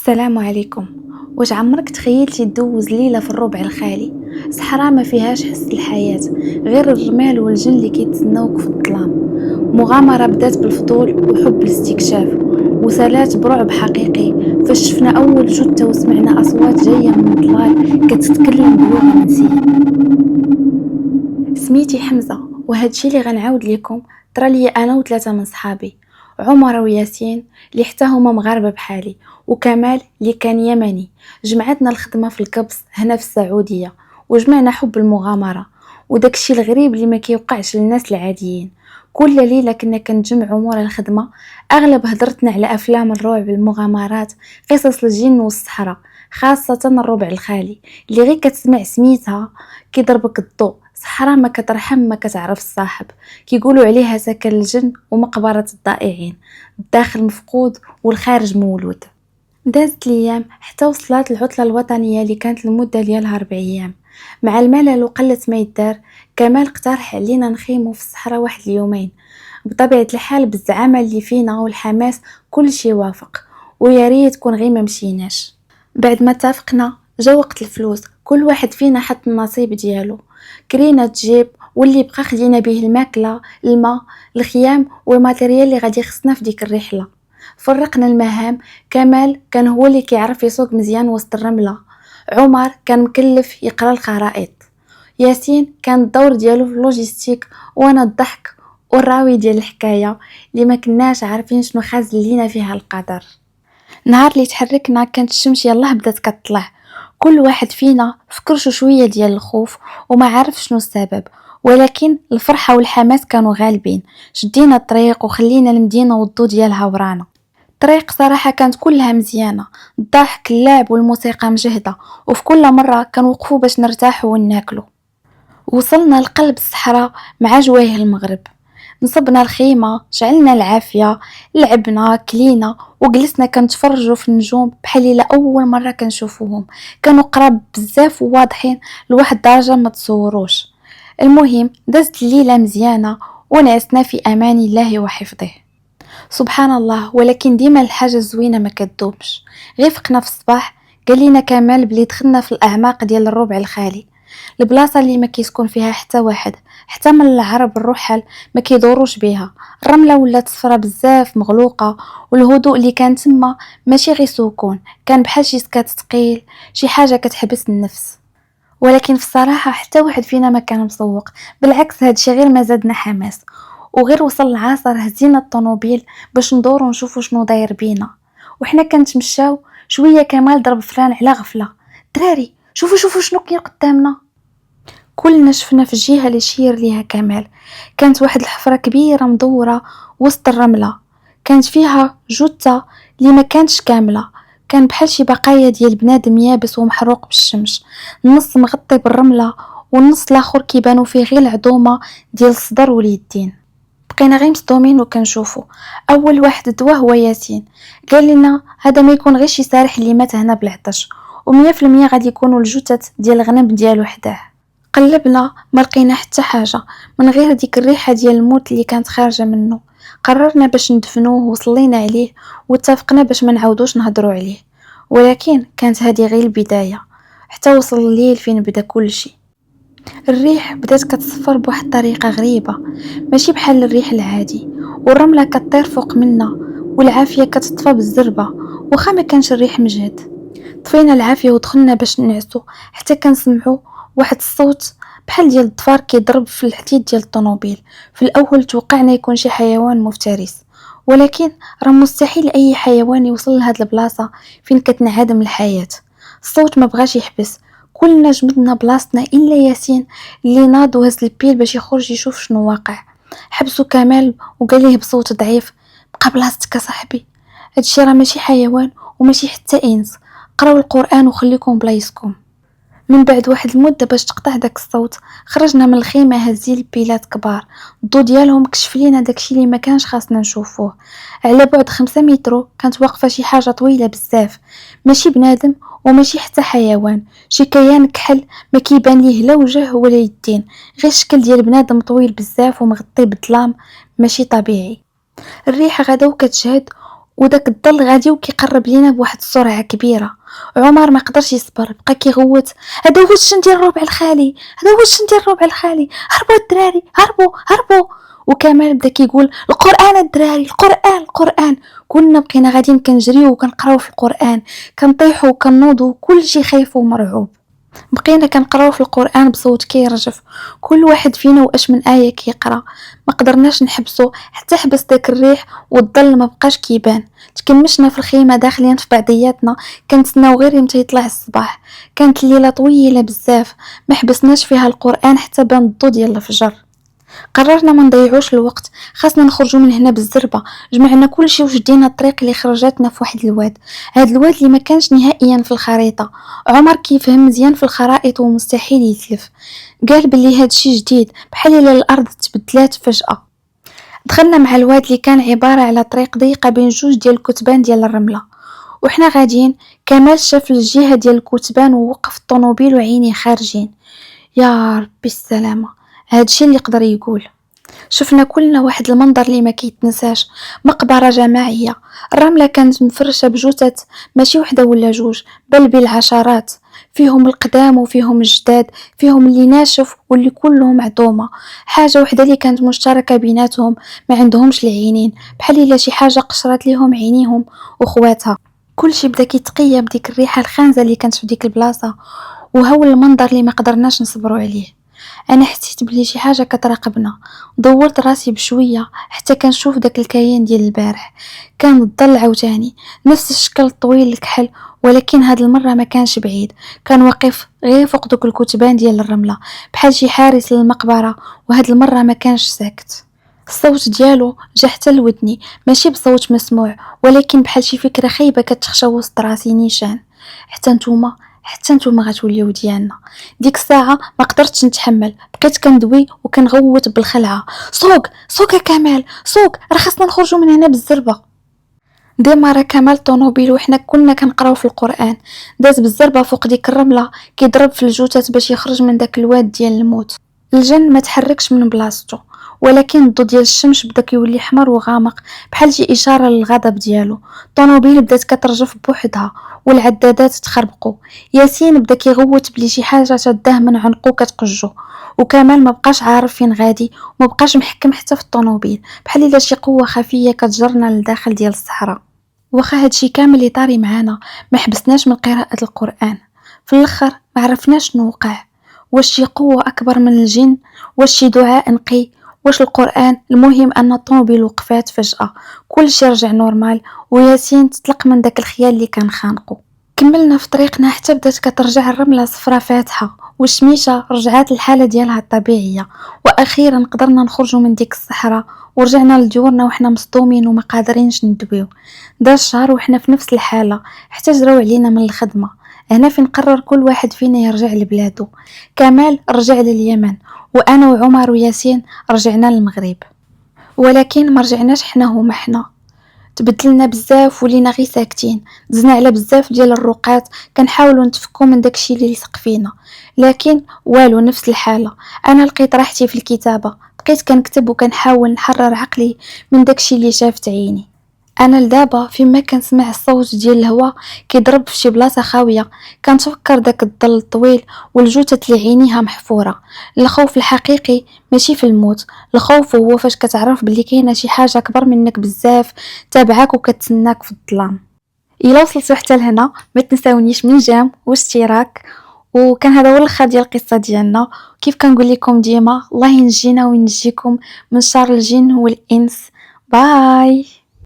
السلام عليكم. واش عمرك تخيلتي تدوز ليلة في الربع الخالي؟ صحراء ما فيهاش حس الحياة، غير الرمال والجن اللي كيتسناوك في الظلام. مغامرة بدات بالفضول وحب الاستكشاف، وسالات برعب حقيقي فاش شفنا اول جثة وسمعنا اصوات جاية من الظلال كتتكلم بلغة منسية. سميتي حمزة، وهادشي اللي غنعاود لكم طرا ليا انا وثلاثه من صحابي: عمر وياسين اللي حتى هما مغاربه بحالي، وكمال اللي كان يمني. جمعتنا الخدمه في الكبس هنا في السعوديه، وجمعنا حب المغامره وداكشي الغريب اللي ما كيوقعش للناس العاديين. كل ليله كنا كنجمعوا مورا الخدمه، اغلب هضرتنا على افلام الرعب، المغامرات، قصص الجن والصحراء، خاصه الربع الخالي اللي غير كتسمع سميتها كيضربك الضوء. صحراء ما كترحم، ما كتعرف الصاحب، كيقولوا عليها سكن الجن ومقبرة الضائعين، الداخل مفقود والخارج مولود. دازت الايام حتى وصلت العطلة الوطنية اللي كانت المدة ديالها 4 ايام. مع الملل وقلة ما يدار، كمال اقترح علينا نخيمو في الصحراء واحد اليومين. بطبيعة الحال بالزعامة اللي فينا والحماس كل شي وافق، ويا ريت كون غير ما مشيناش. بعد ما اتفقنا جا وقت الفلوس، كل واحد فينا حط النصيب ديالو. كرينا تجيب، واللي بقى خدينا به الماكله، الماء، الخيام والماتيريال اللي غادي خصنا في ديك الرحله. فرقنا المهام: كمال كان هو اللي كيعرف يسوق مزيان وسط الرمله، عمر كان مكلف يقرا الخرائط، ياسين كان الدور ديالو في اللوجيستيك، وانا الضحك والراوي ديال الحكايه اللي ما كناش عارفين شنو خازن لينا فيها القدر. نهار اللي تحركنا كانت الشمس يلاه بدات كتطلع، كل واحد فينا فكرشو شويه ديال الخوف وما عارف شنو السبب، ولكن الفرحه والحماس كانوا غالبين. شدينا الطريق وخلينا المدينه والضو ديالها ورانا. الطريق صراحه كانت كلها مزيانه، الضحك، اللعب والموسيقى مجهده، وفي كل مره كنوقفوا باش نرتاحوا وناكلوا. وصلنا لقلب الصحراء مع جوايه المغرب. نصبنا الخيمة، شعلنا العافية، لعبنا، كلينا وجلسنا كنتفرجوا في النجوم بحال إلا أول مرة كنشوفوهم. كانوا قراب بزاف وواضحين لواحد درجة ما تصوروش. المهم دازت الليلة مزيانة ونعسنا في أمان الله وحفظه. سبحان الله، ولكن ديما الحاجة الزوينة ما كتدومش. غير فقنا في الصباح قال لنا كمال بلي دخلنا في الأعماق ديال الربع الخالي، البلاصه اللي ما كيسكن فيها حتى واحد، حتى من العرب الرحل ما كيدوروش بها. الرمله ولات صفرا بزاف مغلوقه، والهدوء اللي كان تما ماشي غير سكون، كان بحال شي سكات ثقيل، شي حاجه كتحبس النفس. ولكن في الصراحه حتى واحد فينا ما كان مسوق، بالعكس هادشي غير ما زادنا حماس. وغير وصل العصر هزينا الطوموبيل باش ندورو نشوفو شنو داير بينا. وحنا كنتمشاو شويه كمال ضرب فران على غفله: دراري شوفوا شنو كاين قدامنا. كلنا شفنا في الجهه اللي شير ليها كمال. كانت واحد الحفره كبيره مدوره وسط الرمله، كانت فيها جثه اللي ما كانتش كامله، كان بحال شي بقايا ديال بنادم يابس ومحروق بالشمس، النص مغطي بالرمله والنص الاخر كيبانوا فيه غير العظومه ديال الصدر واليدين. بقينا غير مصدومين وكنشوفوا. اول واحد دوا هو ياسين، قال لنا هذا ما يكون غير شي سارح اللي مات هنا بالعطش، و100% غادي يكونوا الجثث ديال الغنم ديالو حداه. قلبنا ما لقينا حتى حاجه من غير ديك الريحه ديال الموت اللي كانت خارجه منه. قررنا باش ندفنوه وصلينا عليه واتفقنا باش ما نعاودوش نهضروا عليه. ولكن كانت هذه غير البدايه، حتى وصل الليل فين بدا كل شيء. الريح بدات كتصفر بواحد الطريقه غريبه، ماشي بحال الريح العادي، والرمله كطير فوق منا والعافيه كتطفى بالزربه. وخا ما كانش الريح مجهد، طفينا العافيه ودخلنا باش نعسو، حتى كنسمعوا واحد الصوت بحال ديال الضفار كيضرب في الحديد ديال الطوموبيل. في الاول توقعنا يكون شي حيوان مفترس، ولكن راه مستحيل اي حيوان يوصل لهاد البلاصه فين كتنعدم الحياه. الصوت ما بغاش يحبس، كلنا جمدنا بلاصتنا الا ياسين اللي ناض وهز البيل باش يخرج يشوف شنو واقع. حبسو كمال وقال ليه بصوت ضعيف: بقى بلاصتك صاحبي، هادشي راه ماشي حيوان وماشي حتى انس، قراو القران وخليكم بلايصكم. من بعد واحد المده باش تقطع داك الصوت خرجنا من الخيمه هازين البيلات كبار، الضو ديالهم كشف لينا داكشي اللي ما كانش خاصنا نشوفوه. على بعد 5 متر كانت واقفه شي حاجه طويله بزاف، ماشي بنادم وماشي حتى حيوان، شي كيان كحل ما كيبان ليه لا وجه ولا يدين، غير الشكل ديال بنادم طويل بزاف ومغطي بالظلام ماشي طبيعي. الريحه غدا وكتشهد، وداك الظل غادي وكيقرب لينا بواحد السرعه كبيره. عمر ما قدرش يصبر، بقى كيغوت: هذا هو الشن ديال ربع الخالي، هذا هو الشن ديال ربع الخالي، هربوا الدراري، هربوا هربوا. وكمال بدا كيقول: القران الدراري، القران القران. كنا بقينا غاديين كنجريو وكنقراو في القران، كنطيحوا وكنوضوا، كلشي خايف ومرعوب. بقينا كنقراو في القران بصوت كيرجف، كل واحد فينا واش من ايه كيقرا. ما قدرناش نحبسو حتى حبس داك الريح والظل ما بقاش كيبان. تكمشنا في الخيمه داخلين في بعضياتنا، كنتسناو غير امتى يطلع الصباح. كانت الليله طويله بزاف، ما حبسناش فيها القران حتى بان الضو ديال الفجر. قررنا ما نضيعوش الوقت، خاصنا نخرجوا من هنا بالزربه. جمعنا كلشي وشدينا الطريق اللي خرجتنا في واحد الواد، هاد الواد اللي ما كانش نهائيا في الخريطه. عمر كيفهم مزيان في الخرائط ومستحيل يتلف. قال بلي هادشي جديد، بحال الا الارض تبدلات فجاه. دخلنا مع الواد اللي كان عباره على طريق ضيقه بين جوج ديال الكتبان ديال الرمله. وحنا غاديين، كمال شاف الجهه ديال الكتبان ووقف الطوموبيل وعينيه خارجين. يا ربي السلامه، هادشي اللي يقدر يقول. شفنا كلنا واحد المنظر اللي ما كيتنساش، مقبرة جماعية. الرملة كانت مفرشة بجثث، ماشي وحدة ولا جوج، بل بالعشرات. فيهم القدام وفيهم الجداد، فيهم اللي ناشف واللي كلهم عظومة. حاجة وحدة اللي كانت مشتركة بيناتهم: ما عندهمش العينين، بحال الا شي حاجة قشرت ليهم عينيهم وخواتها. كلشي بدا كيتقيا بديك الريحة الخانزة اللي كانت في ديك البلاصة، وهو المنظر اللي ما قدرناش نصبروا عليه. انا حسيت بلي شي حاجه كتراقبنا، دورت راسي بشويه حتى كنشوف داك الكيان ديال البارح. كان الظل عاوتاني نفس الشكل الطويل الكحل، ولكن هاد المره ما كانش بعيد، كان واقف غير فوق دوك الكتبان ديال الرمله بحال شي حارس للمقبره. وهاد المره ما كانش ساكت، الصوت ديالو جا حتى لودني، ماشي بصوت مسموع، ولكن بحال شي فكره خايبه كتخشى وسط راسي. نيشان: حتى نتوما غتوليو ديالنا. ديك الساعه ما قدرتش نتحمل، بقيت كندوي وكنغوت بالخلعه: سوق سوق يا كمال، سوق، راه خاصنا نخرجوا من هنا بالزربه. ديما كمال طونوبيل وحنا كنا كنقراو في القران، داز بالزربه فوق ديك الرمله كيضرب في الجثث باش يخرج من داك الواد ديال الموت. الجن ما تحركش من بلاصتو، ولكن الضو ديال الشمس بدا كيولي احمر وغامق بحال شي اشاره للغضب ديالو. الطوموبيل بدات كترجف بوحدها والعدادات تخربقوا. ياسين بدا كيغوت بلي شي حاجه شداه من عنقو كتقجو. وكمال ما بقاش عارف فين غادي، وما بقاش محكم حتى في الطوموبيل، بحال الا شي قوه خفيه كتجرنا لداخل ديال الصحراء. واخا هادشي كامل يطاري معانا، ما حبسناش من قراءة القرآن. في الاخر ما عرفناش شنو وقع، واش شي قوة اكبر من الجن، واش شي دعاء نقي، واش القرآن. المهم ان الطوموبيل وقفات فجأة، كل شي رجع نورمال، وياسين تطلق من داك الخيال اللي كان خانقو. كملنا في طريقنا حتى بدات كترجع الرملة صفرة فاتحة، والشميشة رجعات الحالة ديالها الطبيعية. واخيرا قدرنا نخرجوا من ديك الصحراء ورجعنا لديورنا وحنا مصدومين وما قادرينش ندويو. داز شهر وحنا في نفس الحالة، حتى جراو علينا من الخدمة. هنا فين قرر كل واحد فينا يرجع لبلاده. كمال رجع لليمن، وانا وعمر وياسين رجعنا للمغرب. ولكن ما رجعناش حنا هما حنا، تبدلنا بزاف ولينا غير ساكتين. دزنا على بزاف ديال الرقات كنحاولوا نتفكوا من داكشي اللي لصق فينا، لكن والو، نفس الحاله. انا لقيت راحتي في الكتابه، بقيت كنكتب وكنحاول نحرر عقلي من داكشي اللي شافت عيني. انا لدابا فيما كنسمع الصوت ديال الهواء كيضرب في شي بلاصه خاويه، كنتفكر داك الظل الطويل والجثث اللي عينيها محفوره. الخوف الحقيقي ماشي في الموت، الخوف هو فاش كتعرف بلي كاينه شي حاجه اكبر منك بزاف تابعاك وكتسناك في الظلام. الا وصلتوا حتى لهنا ما تنساونيش من جيم واشتراك. وكان هذا هو الاخر ديال القصه ديالنا. كيف كنقول لكم ديما، الله ينجينا وينجيكم من شر الجن والانس. باي.